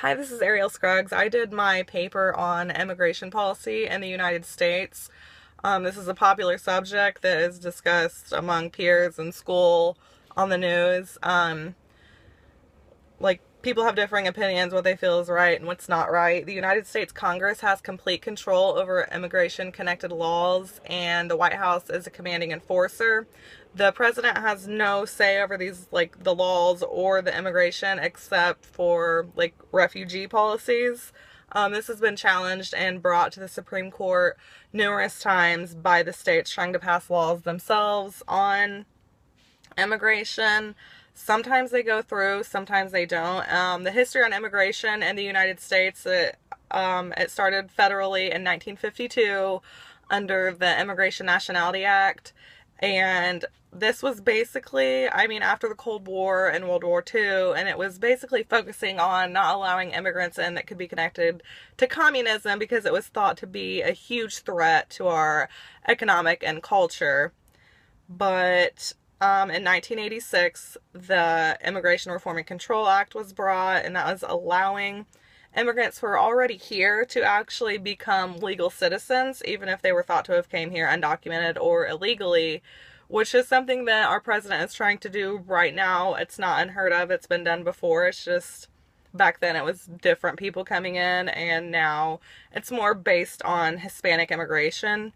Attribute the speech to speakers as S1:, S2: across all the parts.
S1: Hi, this is Ariel Scruggs. I did my paper on immigration policy in the United States. This is a popular subject that is discussed among peers in school, on the news. People have differing opinions what they feel is right and what's not right. The United States Congress has complete control over immigration connected laws, and the White House is a commanding enforcer. The president has no say over these, the laws or the immigration, except for refugee policies. This has been challenged and brought to the Supreme Court numerous times by the states trying to pass laws themselves on immigration. Sometimes they go through, sometimes they don't. The history on immigration in the United States, it started federally in 1952 under the Immigration Nationality Act. And this was basically, after the Cold War and World War II, and it was basically focusing on not allowing immigrants in that could be connected to communism because it was thought to be a huge threat to our economic and culture. But in 1986, the Immigration Reform and Control Act was brought, and that was allowing immigrants who are already here to actually become legal citizens, even if they were thought to have came here undocumented or illegally, which is something that our president is trying to do right now. It's not unheard of. It's been done before. It's just back then it was different people coming in, and now it's more based on Hispanic immigration.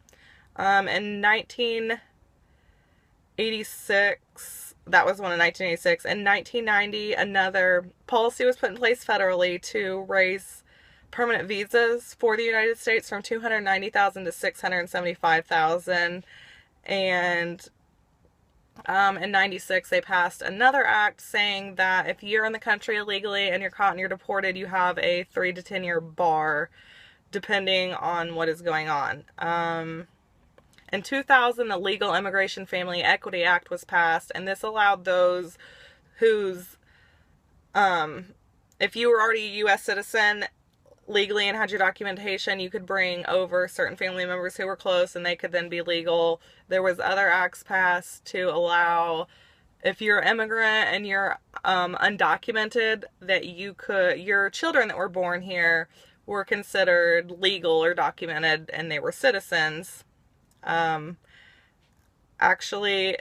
S1: In 1986, that was one in 1986. In 1990, another policy was put in place federally to raise permanent visas for the United States from 290,000 to 675,000. And in 96, they passed another act saying that if you're in the country illegally and you're caught and you're deported, you have a 3 to 10 year bar, depending on what is going on. In 2000, the Legal Immigration Family Equity Act was passed, and this allowed those whose, if you were already a U.S. citizen legally and had your documentation, you could bring over certain family members who were close, and they could then be legal. There was other acts passed to allow, if you're an immigrant and you're undocumented, that your children that were born here were considered legal or documented, and they were citizens. Actually,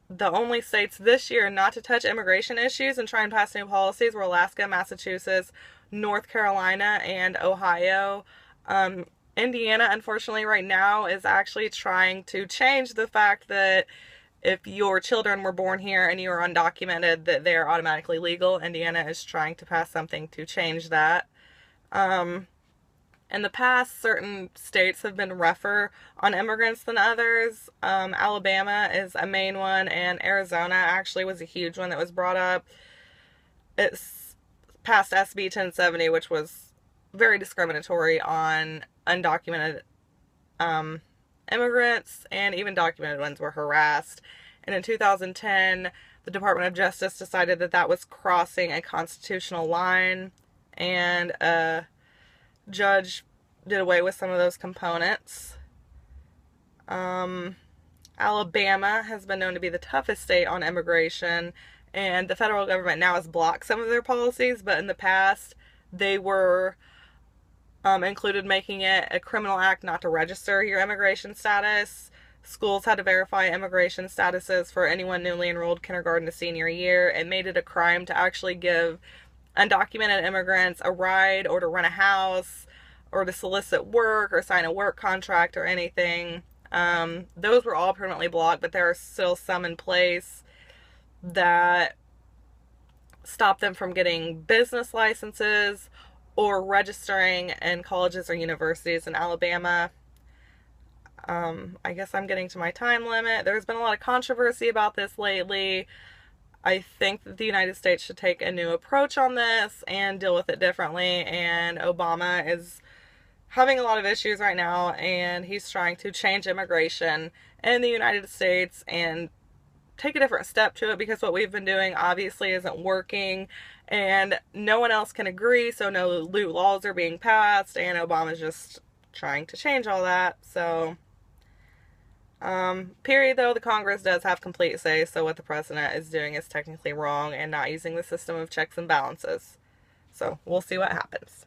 S1: the only states this year not to touch immigration issues and try and pass new policies were Alaska, Massachusetts, North Carolina, and Ohio. Indiana, unfortunately, right now is actually trying to change the fact that if your children were born here and you are undocumented, that they're automatically legal. Indiana is trying to pass something to change that. In the past, certain states have been rougher on immigrants than others. Alabama is a main one, and Arizona actually was a huge one that was brought up. It's passed SB 1070, which was very discriminatory on undocumented immigrants, and even documented ones were harassed. And in 2010, the Department of Justice decided that that was crossing a constitutional line, and judge did away with some of those components. Alabama has been known to be the toughest state on immigration, and the federal government now has blocked some of their policies, but in the past they were included making it a criminal act not to register your immigration status. Schools had to verify immigration statuses for anyone newly enrolled kindergarten to senior year. It made it a crime to actually give undocumented immigrants a ride, or to rent a house, or to solicit work, or sign a work contract, or anything. Those were all permanently blocked, but there are still some in place that stop them from getting business licenses or registering in colleges or universities in Alabama. I guess I'm getting to my time limit. There's been a lot of controversy about this lately. I think that the United States should take a new approach on this and deal with it differently, and Obama is having a lot of issues right now, and he's trying to change immigration in the United States and take a different step to it, because what we've been doing obviously isn't working, and no one else can agree, so no new laws are being passed, and Obama's just trying to change all that. So Period, though, the Congress does have complete say, so what the president is doing is technically wrong and not using the system of checks and balances. So we'll see what happens.